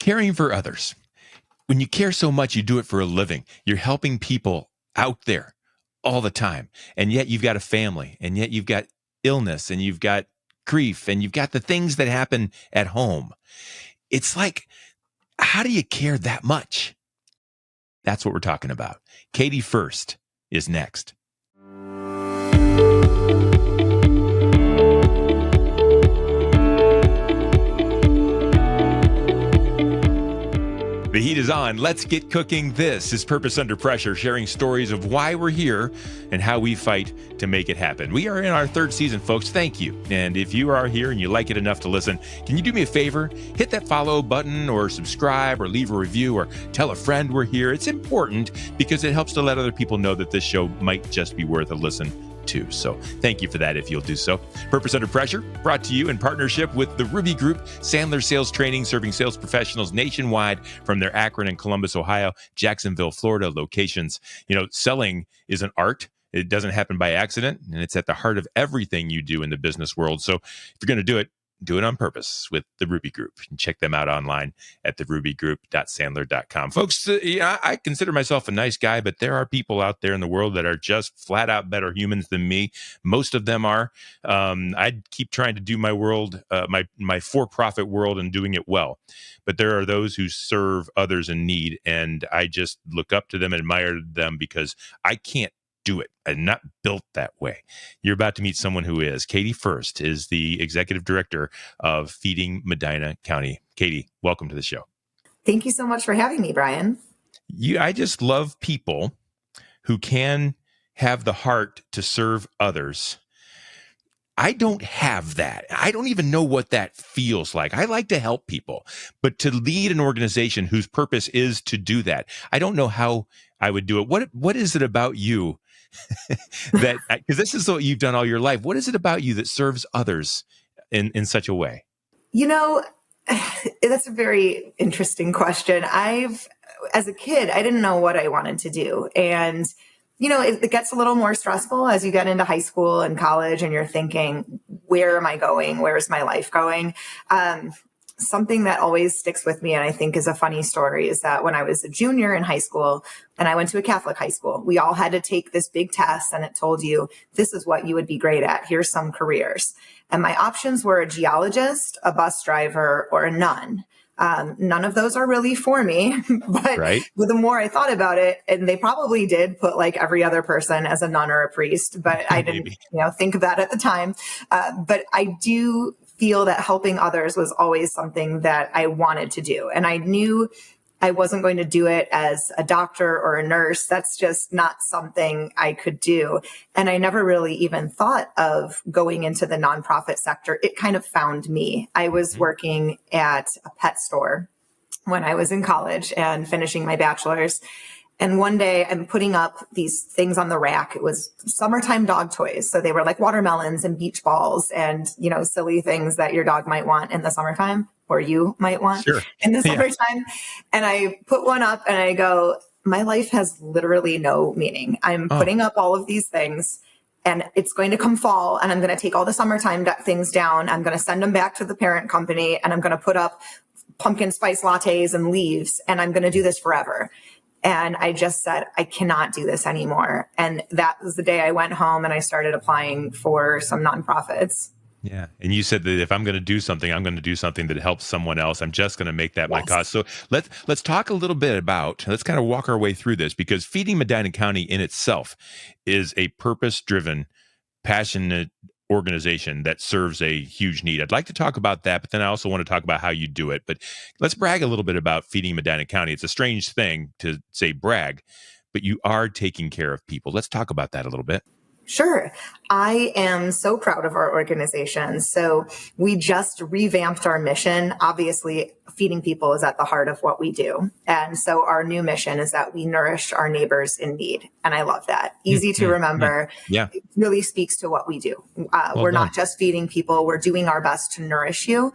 Caring for others. When you care so much, you do it for a living. You're helping people out there all the time. And yet you've got a family, and yet you've got illness, and you've got grief, and you've got the things that happen at home. It's like, how do you care that much? That's what we're talking about. Katy Fuerst is next. The heat is on. Let's get cooking. This is Purpose Under Pressure, sharing stories of why we're here and how we fight to make it happen. We are in our third season, folks. Thank you. And if you are here and you like it enough to listen, can you do me a favor? Hit that follow button or subscribe or leave a review or tell a friend we're here. It's important because it helps to let other people know that this show might just be worth a listen too. So thank you for that if you'll do so. Purpose Under Pressure, brought to you in partnership with the Ruby Group, Sandler Sales Training, serving sales professionals nationwide from their Akron and Columbus, Ohio, Jacksonville, Florida locations. You know, selling is an art. It doesn't happen by accident, and it's at the heart of everything you do in the business world. So if you're going to do it on purpose with the Ruby Group. You can check them out online at therubygroup.sandler.com. Folks, I consider myself a nice guy, but there are people out there in the world that are just flat out better humans than me. Most of them are. I keep trying to do my world, my for-profit world, and doing it well. But there are those who serve others in need, and I just look up to them and admire them because I can't do it. I'm not built that way. You're about to meet someone who is. Katy Fuerst is the executive director of Feeding Medina County. Katy, welcome to the show. Thank you so much for having me, Brian. I just love people who can have the heart to serve others. I don't have that. I don't even know what that feels like. I like to help people, but to lead an organization whose purpose is to do that, I don't know how I would do it. What is it about you that, because this is what you've done all your life, what is it about you that serves others in such a way? You know, that's a very interesting question. As a kid, I didn't know what I wanted to do. And, you know, it gets a little more stressful as you get into high school and college and you're thinking, where am I going? Where is my life going? Something that always sticks with me and I think is a funny story is that when I was a junior in high school and I went to a Catholic high school, we all had to take this big test and it told you, this is what you would be great at. Here's some careers. And my options were a geologist, a bus driver, or a nun. None of those are really for me, but right. The more I thought about it, and they probably did put like every other person as a nun or a priest, but I didn't, think of that at the time. But I do feel that helping others was always something that I wanted to do. And I knew I wasn't going to do it as a doctor or a nurse. That's just not something I could do. And I never really even thought of going into the nonprofit sector. It kind of found me. I was working at a pet store when I was in college and finishing my bachelor's. And one day I'm putting up these things on the rack. It was summertime dog toys. So they were like watermelons and beach balls and, silly things that your dog might want in the summertime or you might want in the summertime. Yeah. And I put one up and I go, my life has literally no meaning. I'm putting up all of these things and it's going to come fall and I'm going to take all the summertime things down. I'm going to send them back to the parent company and I'm going to put up pumpkin spice lattes and leaves and I'm going to do this forever. And I just said, I cannot do this anymore. And that was the day I went home and I started applying for some nonprofits. Yeah. And you said that if I'm going to do something, I'm going to do something that helps someone else. I'm just going to make that my cause. So let's talk a little bit about, let's kind of walk our way through this because Feeding Medina County in itself is a purpose-driven, passionate organization that serves a huge need. I'd like to talk about that, but then I also want to talk about how you do it. But let's brag a little bit about Feeding Medina County. It's a strange thing to say brag, but you are taking care of people. Let's talk about that a little bit. Sure. I am so proud of our organization. So we just revamped our mission. Obviously, feeding people is at the heart of what we do. And so our new mission is that we nourish our neighbors in need. And I love that. Easy to remember. Yeah. It really speaks to what we do. We're not just feeding people. We're doing our best to nourish you.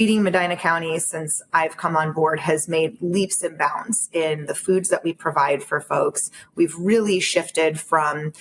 Feeding Medina County, since I've come on board, has made leaps and bounds in the foods that we provide for folks. We've really shifted from,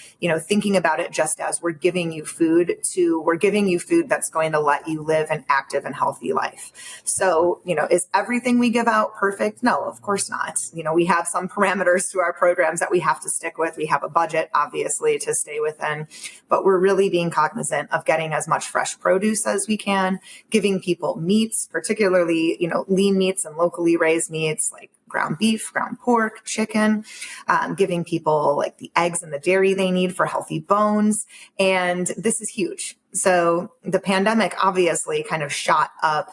thinking about it just as we're giving you food to we're giving you food that's going to let you live an active and healthy life. So, is everything we give out perfect? No, of course not. We have some parameters to our programs that we have to stick with. We have a budget, obviously, to stay within, but we're really being cognizant of getting as much fresh produce as we can, giving people meats, particularly, lean meats and locally raised meats like ground beef, ground pork, chicken, giving people like the eggs and the dairy they need for healthy bones. And this is huge. So the pandemic obviously kind of shot up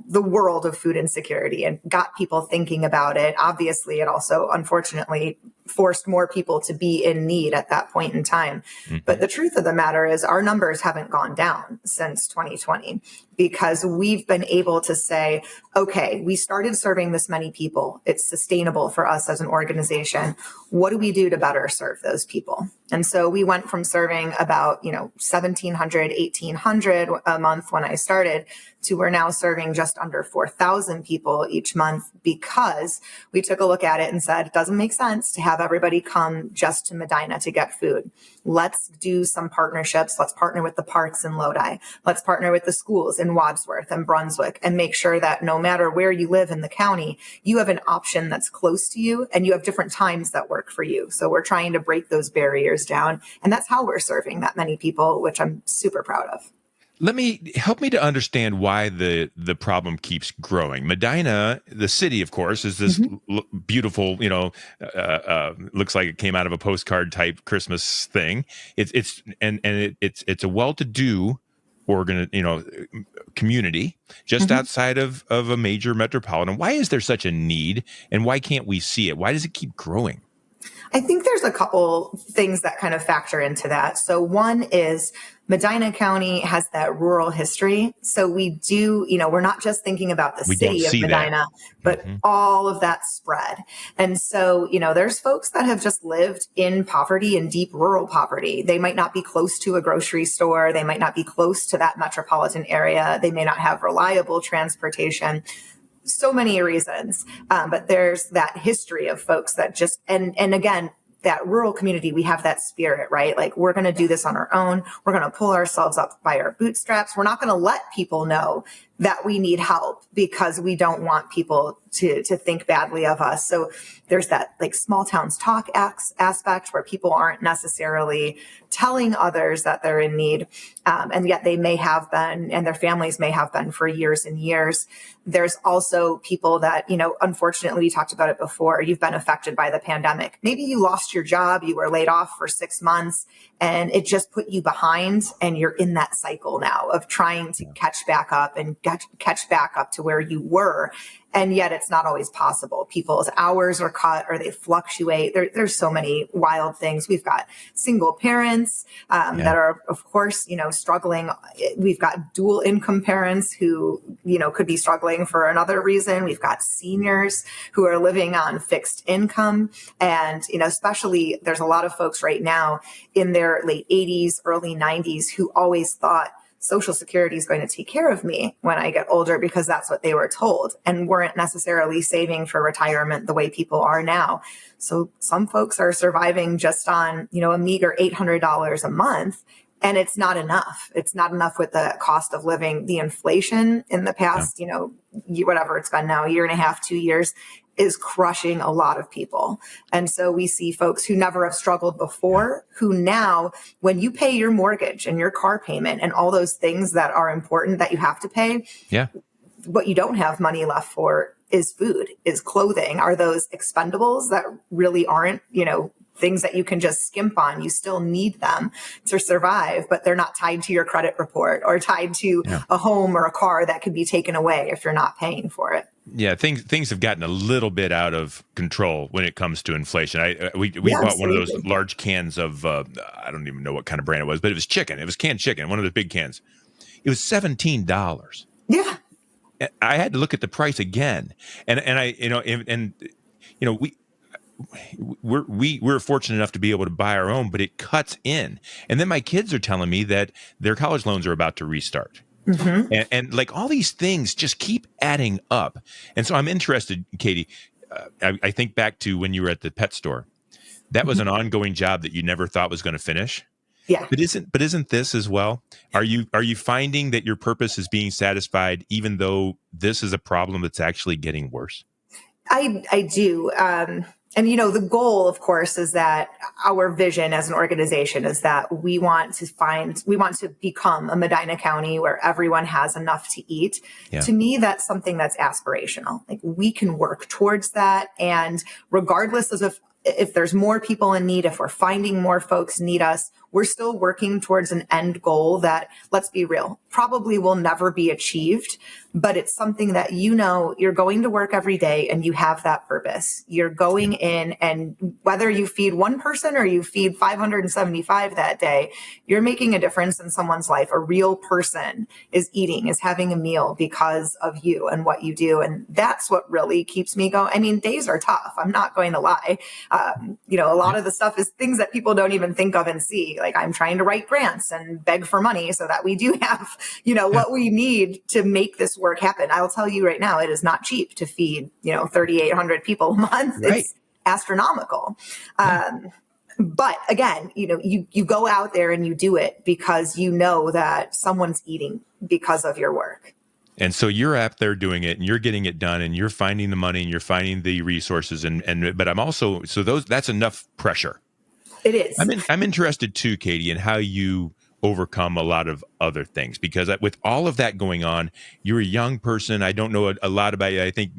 the world of food insecurity and got people thinking about it. Obviously, it also, unfortunately, forced more people to be in need at that point in time. Mm-hmm. But the truth of the matter is our numbers haven't gone down since 2020 because we've been able to say, okay, we started serving this many people. It's sustainable for us as an organization. What do we do to better serve those people? And so we went from serving about, 1,700, 1,800 a month when I started to we're now serving just under 4,000 people each month because we took a look at it and said, it doesn't make sense to have everybody come just to Medina to get food. Let's do some partnerships. Let's partner with the parks in Lodi. Let's partner with the schools in Wadsworth and Brunswick and make sure that no matter where you live in the county, you have an option that's close to you and you have different times that work for you. So we're trying to break those barriers down. And that's how we're serving that many people, which I'm super proud of. Help me to understand why the problem keeps growing. Medina, the city, of course, is this beautiful, looks like it came out of a postcard type Christmas thing. It's a well-to-do community just outside of a major metropolitan. Why is there such a need, and why can't we see it? Why does it keep growing? I think there's a couple things that kind of factor into that. So one is Medina County has that rural history. So we do, we're not just thinking about the city of Medina, but all of that spread. And so, there's folks that have just lived in poverty and deep rural poverty. They might not be close to a grocery store. They might not be close to that metropolitan area. They may not have reliable transportation. So many reasons. But there's that history of folks that just, and again, that rural community, we have that spirit, right? Like we're going to do this on our own. We're going to pull ourselves up by our bootstraps. We're not going to let people know that we need help because we don't want people to think badly of us. So there's that like small towns talk aspect where people aren't necessarily telling others that they're in need. And yet they may have been, and their families may have been for years and years. There's also people that, unfortunately, we talked about it before. You've been affected by the pandemic. Maybe you lost your job. You were laid off for 6 months and it just put you behind. And you're in that cycle now of trying to catch back up and catch back up to where you were. And yet it's not always possible. People's hours are cut or they fluctuate. There's so many wild things. We've got single parents that are, of course, struggling. We've got dual income parents who, could be struggling for another reason. We've got seniors who are living on fixed income. And, especially there's a lot of folks right now in their late 80s, early 90s who always thought, Social Security is going to take care of me when I get older because that's what they were told and weren't necessarily saving for retirement the way people are now. So some folks are surviving just on, a meager $800 a month. And it's not enough. It's not enough with the cost of living. The inflation in the past, whatever it's been now, 1.5 years, 2 years, is crushing a lot of people. And so we see folks who never have struggled before, who now, when you pay your mortgage and your car payment and all those things that are important that you have to pay, what you don't have money left for is food, is clothing, are those expendables that really aren't, things that you can just skimp on. You still need them to survive, but they're not tied to your credit report or tied to a home or a car that could be taken away if you're not paying for it. Yeah, things have gotten a little bit out of control when it comes to inflation. We bought one of those large cans of I don't even know what kind of brand it was, but it was chicken. It was canned chicken, one of the big cans. It was $17. Yeah, I had to look at the price again, and we're fortunate enough to be able to buy our own, but it cuts in. And then my kids are telling me that their college loans are about to restart. Mm-hmm. And like all these things just keep adding up. And so I'm interested, Katy, I think back to when you were at the pet store. That was Mm-hmm. an ongoing job that you never thought was going to finish. Yeah. But isn't this as well? Are you finding that your purpose is being satisfied even though this is a problem that's actually getting worse? I do. And, the goal, of course, is that our vision as an organization is that we want to become a Medina County where everyone has enough to eat. Yeah. To me, that's something that's aspirational. Like we can work towards that. And regardless of if there's more people in need, if we're finding more folks need us, we're still working towards an end goal that, let's be real, probably will never be achieved, but it's something that you're going to work every day and you have that purpose. You're going in, and whether you feed one person or you feed 575 that day, you're making a difference in someone's life. A real person is having a meal because of you and what you do. And that's what really keeps me going. I mean, days are tough. I'm not going to lie. A lot of the stuff is things that people don't even think of and see. Like I'm trying to write grants and beg for money so that we do have, what we need to make this work happen. I'll tell you right now, it is not cheap to feed, 3,800 people a month. Right. It's astronomical. But again, you go out there and you do it because you know that someone's eating because of your work. And so you're out there doing it and you're getting it done and you're finding the money and you're finding the resources but I'm also, that's enough pressure. It is. I'm interested too, Katy, in how you overcome a lot of other things, because with all of that going on, you're a young person. I don't know a lot about you. I think,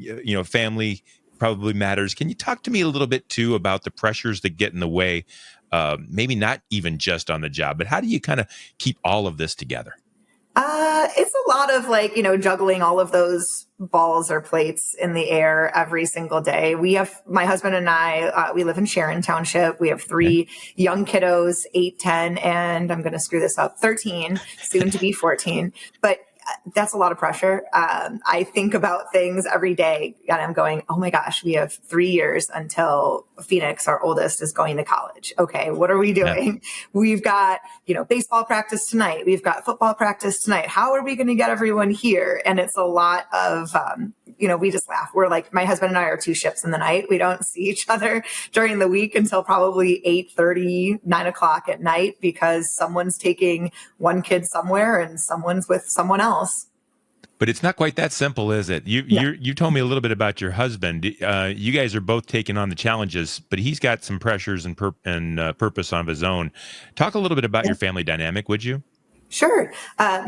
family probably matters. Can you talk to me a little bit too about the pressures that get in the way? Maybe not even just on the job, but how do you kind of keep all of this together? It's a lot of juggling all of those balls or plates in the air every single day. My husband and I, we live in Sharon Township. We have three young kiddos, 8, 10, and I'm going to screw this up, 13, soon to be 14. But that's a lot of pressure. I think about things every day and I'm going, oh my gosh, we have 3 years until Phoenix, our oldest, is going to college. Okay, what are we doing? Yeah. We've got, baseball practice tonight. We've got football practice tonight. How are we going to get everyone here? And it's a lot of, we just laugh. We're like, my husband and I are 2 ships in the night. We don't see each other during the week until probably 8:30, 9 o'clock at night because someone's taking one kid somewhere and someone's with someone else. But it's not quite that simple, is it? You told me a little bit about your husband. You guys are both taking on the challenges, but he's got some pressures and purpose of his own. Talk a little bit about your family dynamic, would you? Sure.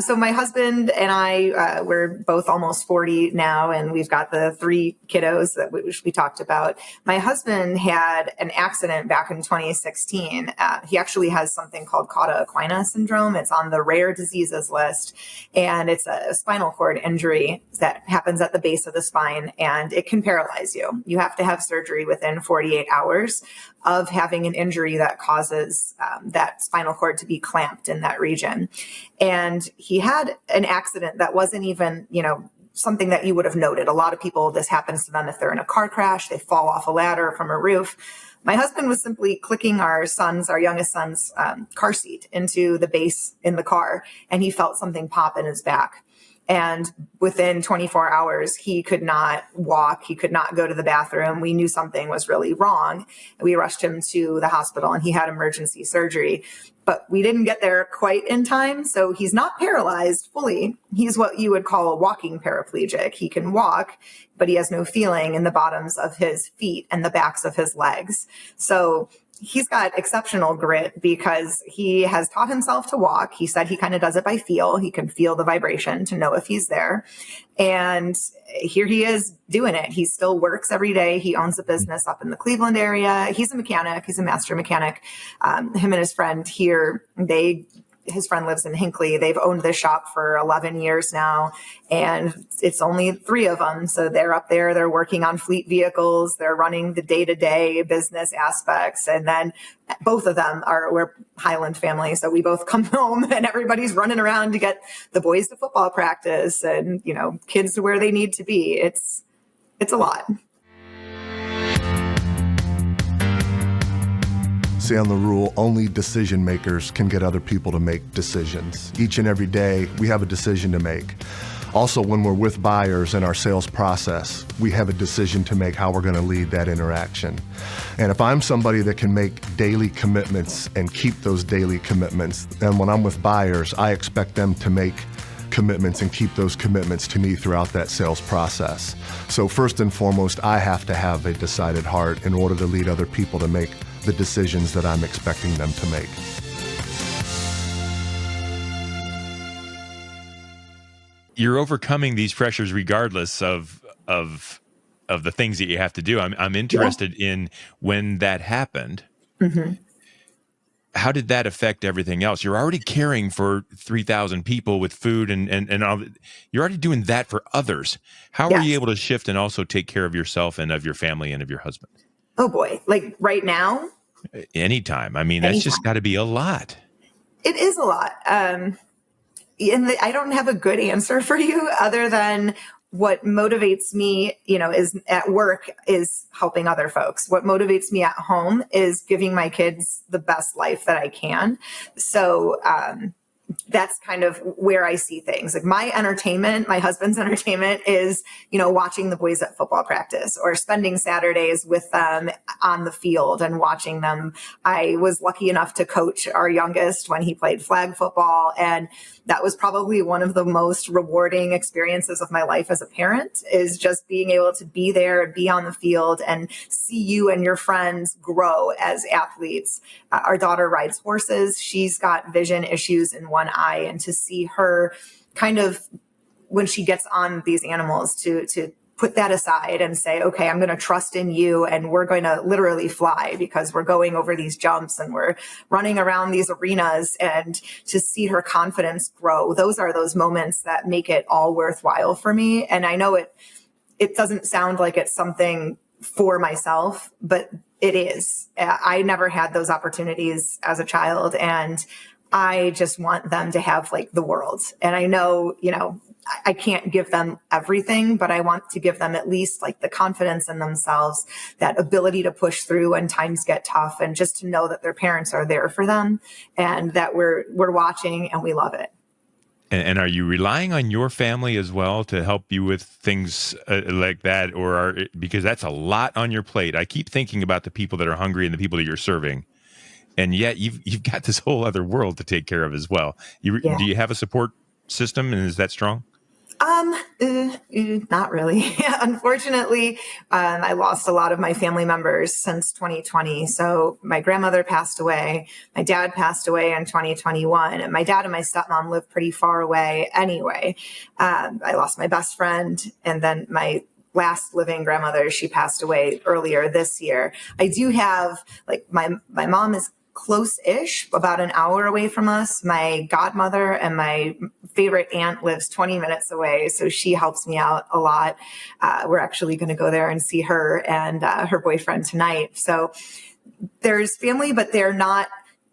So my husband and I, we're both almost 40 now, and we've got the 3 kiddos that we talked about. My husband had an accident back in 2016. He actually has something called cauda syndrome. It's on the rare diseases list, and it's a spinal cord injury that happens at the base of the spine, and it can paralyze you. You have to have surgery within 48 hours of having an injury that causes that spinal cord to be clamped in that region. And he had an accident that wasn't even, something that you would have noted. A lot of people, this happens to them if they're in a car crash, they fall off a ladder from a roof. My husband was simply clicking our youngest son's car seat into the base in the car, and he felt something pop in his back. And within 24 hours, he could not walk. He could not go to the bathroom. We knew something was really wrong. We rushed him to the hospital and he had emergency surgery, but we didn't get there quite in time. So he's not paralyzed fully. He's what you would call a walking paraplegic. He can walk, but he has no feeling in the bottoms of his feet and the backs of his legs. So he's got exceptional grit because he has taught himself to walk. He said he kind of does it by feel. He can feel the vibration to know if he's there. And here he is doing it. He still works every day. He owns a business up in the Cleveland area. He's a mechanic. He's a master mechanic. Him and his friend here, his friend lives in Hinckley. They've owned this shop for 11 years now, and it's only 3 of them. So they're up there, they're working on fleet vehicles, they're running the day-to-day business aspects. And then both of them we're Highland family. So we both come home and everybody's running around to get the boys to football practice and, kids to where they need to be. It's a lot. Sandler rule, only decision makers can get other people to make decisions. Each and every day, we have a decision to make. Also, when we're with buyers in our sales process, we have a decision to make how we're going to lead that interaction. And if I'm somebody that can make daily commitments and keep those daily commitments, then when I'm with buyers, I expect them to make commitments and keep those commitments to me throughout that sales process. So first and foremost, I have to have a decided heart in order to lead other people to make the decisions that I'm expecting them to make. You're overcoming these pressures regardless of the things that you have to do. I'm interested in when that happened. Mm-hmm. How did that affect everything else? You're already caring for 3,000 people with food and all. You're already doing that for others. How are you able to shift and also take care of yourself and of your family and of your husband? Oh boy. Like right now? Anytime. I mean, that's just got to be a lot. It is a lot. And I don't have a good answer for you other than what motivates me, is at work is helping other folks. What motivates me at home is giving my kids the best life that I can. So, that's kind of where I see things. Like my entertainment, my husband's entertainment is, watching the boys at football practice or spending Saturdays with them on the field and watching them. I was lucky enough to coach our youngest when he played flag football. And that was probably one of the most rewarding experiences of my life as a parent, is just being able to be there and be on the field and see you and your friends grow as athletes. Our daughter rides horses. She's got vision issues in one eye, and to see her kind of when she gets on these animals to put that aside and say, okay, I'm going to trust in you and we're going to literally fly because we're going over these jumps and we're running around these arenas, and to see her confidence grow. Those are those moments that make it all worthwhile for me. And I know it doesn't sound like it's something for myself, but it is. I never had those opportunities as a child, and I just want them to have like the world. And I know, I can't give them everything, but I want to give them at least like the confidence in themselves, that ability to push through when times get tough, and just to know that their parents are there for them and that we're watching and we love it. And are you relying on your family as well to help you with things like that, because that's a lot on your plate? I keep thinking about the people that are hungry and the people that you're serving, and yet you've got this whole other world to take care of as well. Do you have a support system, and is that strong? Not really. Unfortunately, I lost a lot of my family members since 2020. So my grandmother passed away. My dad passed away in 2021. And my dad and my stepmom live pretty far away anyway. I lost my best friend, and then my last living grandmother, she passed away earlier this year. I do have, like, my mom is close-ish, about an hour away from us. My godmother and my favorite aunt lives 20 minutes away, so she helps me out a lot. We're actually going to go there and see her and her boyfriend tonight. So there's family, but they're not.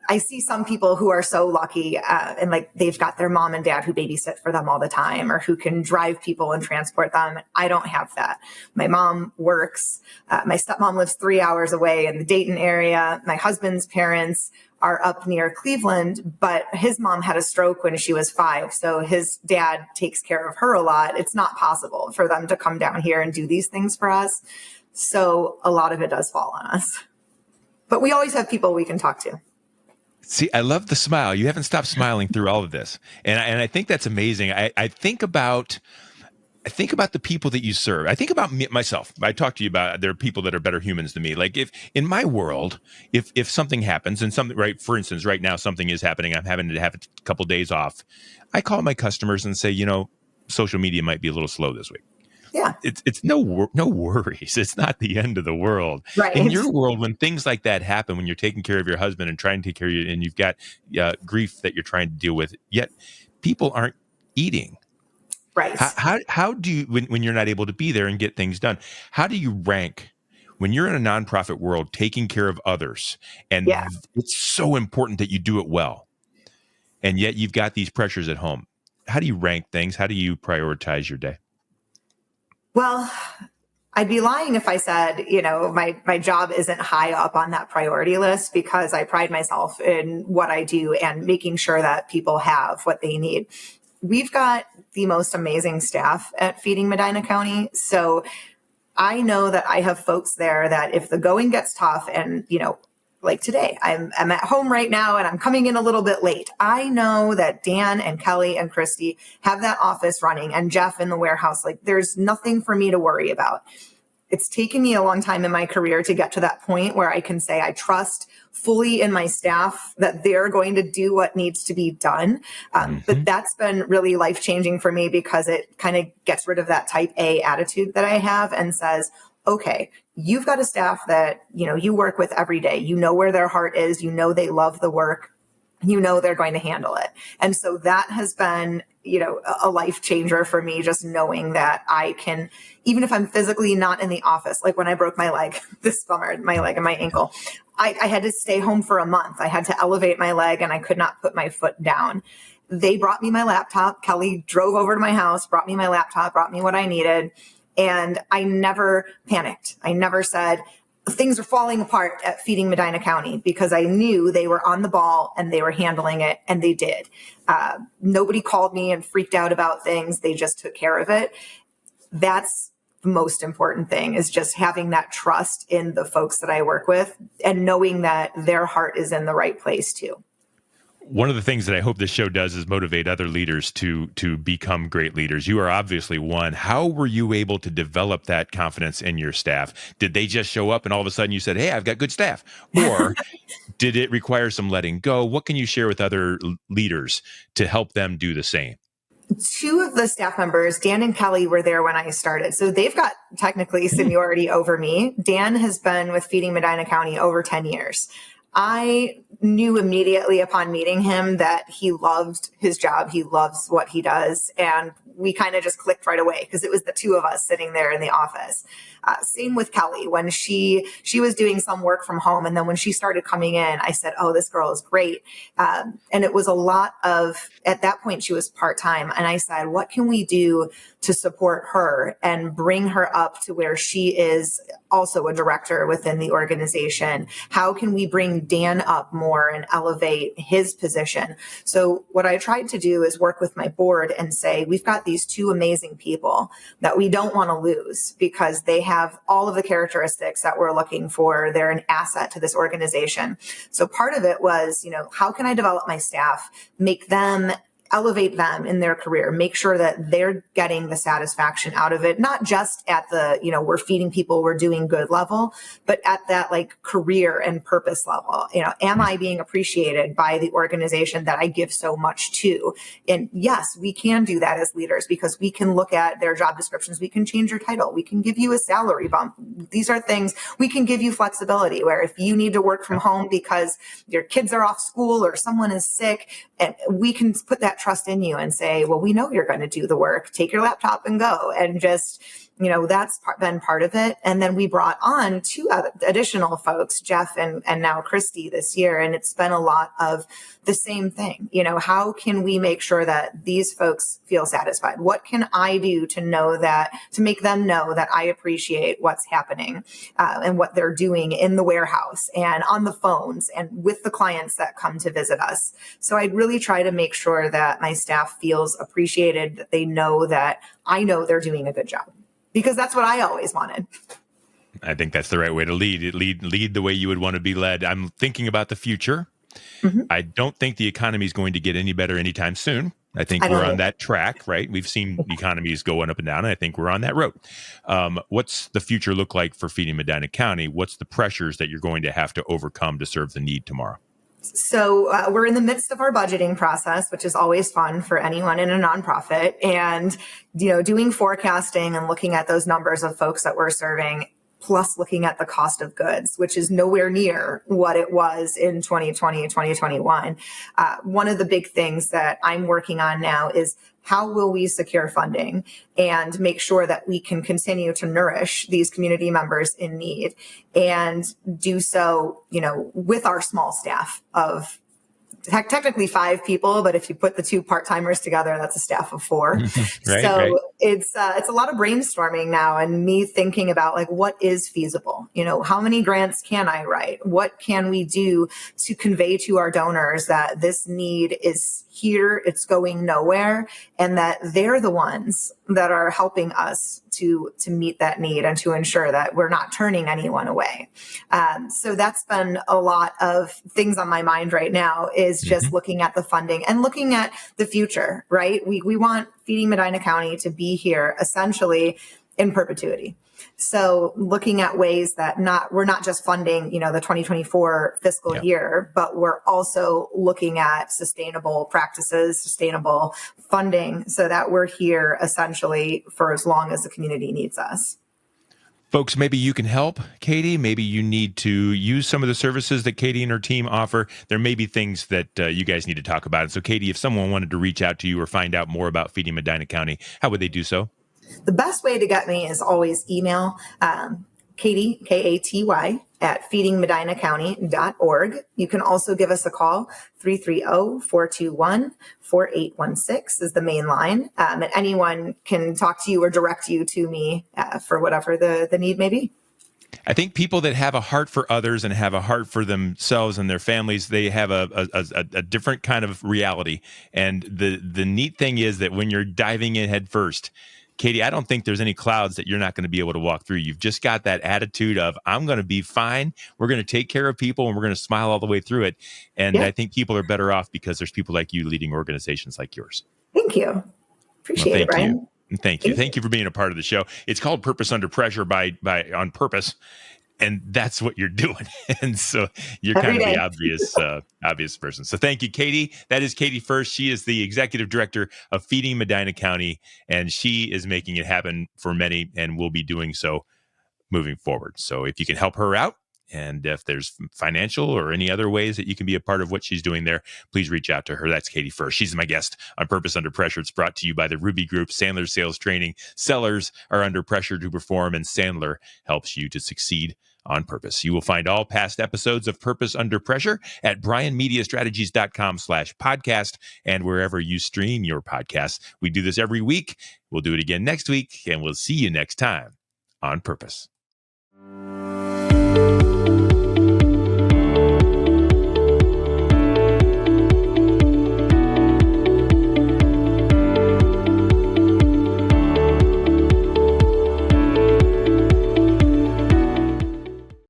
I see some people who are so lucky and like they've got their mom and dad who babysit for them all the time, or who can drive people and transport them. I don't have that. My mom works. My stepmom lives 3 hours away in the Dayton area. My husband's parents are up near Cleveland, but his mom had a stroke when she was 5. So his dad takes care of her a lot. It's not possible for them to come down here and do these things for us. So a lot of it does fall on us. But we always have people we can talk to. See, I love the smile. You haven't stopped smiling through all of this. And I think that's amazing. I think about the people that you serve. I think about myself. I talk to you about, there are people that are better humans than me. Like, if in my world, if something happens and something, right, for instance, right now something is happening, I'm having to have a couple days off. I call my customers and say, social media might be a little slow this week. Yeah. It's no worries. It's not the end of the world. Right. In your world, when things like that happen, when you're taking care of your husband and trying to take care of you, and you've got grief that you're trying to deal with, yet people aren't eating. Right. How do you, when you're not able to be there and get things done, how do you rank when you're in a nonprofit world taking care of others? And it's so important that you do it well. And yet you've got these pressures at home. How do you rank things? How do you prioritize your day? Well, I'd be lying if I said, my job isn't high up on that priority list, because I pride myself in what I do and making sure that people have what they need. We've got the most amazing staff at Feeding Medina County. So I know that I have folks there that if the going gets tough and, like today, I'm at home right now and I'm coming in a little bit late, I know that Dan and Kelly and Christy have that office running, and Jeff in the warehouse. Like, there's nothing for me to worry about. It's taken me a long time in my career to get to that point where I can say I trust fully in my staff that they're going to do what needs to be done. But that's been really life-changing for me, because it kind of gets rid of that type A attitude that I have and says, okay, you've got a staff that, you work with every day. You know where their heart is. You know they love the work. You know they're going to handle it. And so that has been, a life changer for me, just knowing that I can, even if I'm physically not in the office, like when I broke my leg this summer, my leg and my ankle, I had to stay home for a month. I had to elevate my leg and I could not put my foot down. They brought me my laptop. Kelly drove over to my house, brought me my laptop, brought me what I needed. And I never panicked. I never said, things are falling apart at Feeding Medina County, because I knew they were on the ball and they were handling it, and they did. Nobody called me and freaked out about things. They just took care of it. That's the most important thing, is just having that trust in the folks that I work with and knowing that their heart is in the right place too. One of the things that I hope this show does is motivate other leaders to become great leaders. You are obviously one. How were you able to develop that confidence in your staff? Did they just show up and all of a sudden you said, hey, I've got good staff? Or did it require some letting go? What can you share with other leaders to help them do the same? Two of the staff members, Dan and Kelly, were there when I started. So they've got technically seniority over me. Dan has been with Feeding Medina County over 10 years. I knew immediately upon meeting him that he loved his job. He loves what he does. And we kind of just clicked right away, because it was the two of us sitting there in the office. Same with Kelly. When she was doing some work from home, and then when she started coming in, I said, oh, this girl is great. And it was a lot of, at that point, she was part-time. And I said, what can we do to support her and bring her up to where she is also a director within the organization? How can we bring Dan up more and elevate his position? So what I tried to do is work with my board and say, we've got these two amazing people that we don't want to lose, because they have all of the characteristics that we're looking for. They're an asset to this organization. So part of it was, how can I develop my staff, make them, elevate them in their career, make sure that they're getting the satisfaction out of it, not just at the, we're feeding people, we're doing good level, but at that like career and purpose level. Am I being appreciated by the organization that I give so much to? And yes, we can do that as leaders, because we can look at their job descriptions. We can change your title. We can give you a salary bump. These are things we can give you flexibility, where if you need to work from home because your kids are off school or someone is sick, and we can put that trust in you and say, well, we know you're going to do the work. Take your laptop and go. And just, that's been part of it. And then we brought on two additional folks, Jeff and now Christy, this year. And it's been a lot of the same thing. How can we make sure that these folks feel satisfied? What can I do to make them know that I appreciate what's happening and what they're doing in the warehouse and on the phones and with the clients that come to visit us? So I really try to make sure that my staff feels appreciated, that they know that I know they're doing a good job, because that's what I always wanted. I think that's the right way to lead. Lead the way you would want to be led. I'm thinking about the future. Mm-hmm. I don't think the economy is going to get any better anytime soon. I think we're on that track, right? We've seen economies going up and down, and I think we're on that road. What's the future look like for Feeding Medina County? What's the pressures that you're going to have to overcome to serve the need tomorrow? So we're in the midst of our budgeting process, which is always fun for anyone in a nonprofit. And, doing forecasting and looking at those numbers of folks that we're serving, plus looking at the cost of goods, which is nowhere near what it was in 2020 and 2021. One of the big things that I'm working on now is how will we secure funding and make sure that we can continue to nourish these community members in need, and do so, with our small staff of technically 5 people, but if you put the 2 part-timers together, that's a staff of 4. Right. It's a lot of brainstorming now, and me thinking about like, what is feasible? How many grants can I write? What can we do to convey to our donors that this need is here, it's going nowhere, and that they're the ones that are helping us to meet that need and to ensure that we're not turning anyone away. So that's been a lot of things on my mind right now, is just looking at the funding and looking at the future, right? We want Feeding Medina County to be here essentially in perpetuity. So looking at ways that we're not just funding, the 2024 fiscal year, but we're also looking at sustainable practices, sustainable funding, so that we're here essentially for as long as the community needs us. Folks, maybe you can help Katy. Maybe you need to use some of the services that Katy and her team offer. There may be things that you guys need to talk about. And so, Katy, if someone wanted to reach out to you or find out more about Feeding Medina County, how would they do so? The best way to get me is always email Katy, Katy, at feedingmedinacounty.org. You can also give us a call. 330-421-4816 is the main line. And anyone can talk to you or direct you to me for whatever the need may be. I think people that have a heart for others and have a heart for themselves and their families, they have a different kind of reality. And the neat thing is that when you're diving in head first, Katy, I don't think there's any clouds that you're not going to be able to walk through. You've just got that attitude of, I'm going to be fine. We're going to take care of people and we're going to smile all the way through it. And I think people are better off because there's people like you leading organizations like yours. Thank you. Appreciate it, Brian. Thank you. Thank you for being a part of the show. It's called Purpose Under Pressure by on purpose. And that's what you're doing. And so you're kind of the obvious person. So thank you, Katy. That is Katy Fuerst. She is the executive director of Feeding Medina County, and she is making it happen for many and will be doing so moving forward. So if you can help her out, and if there's financial or any other ways that you can be a part of what she's doing there, please reach out to her. That's Katy Fuerst. She's my guest on Purpose Under Pressure. It's brought to you by the Ruby Group, Sandler Sales Training. Sellers are under pressure to perform, and Sandler helps you to succeed on purpose. You will find all past episodes of Purpose Under Pressure at brianmediastrategies.com/podcast and wherever you stream your podcasts. We do this every week. We'll do it again next week, and we'll see you next time on Purpose.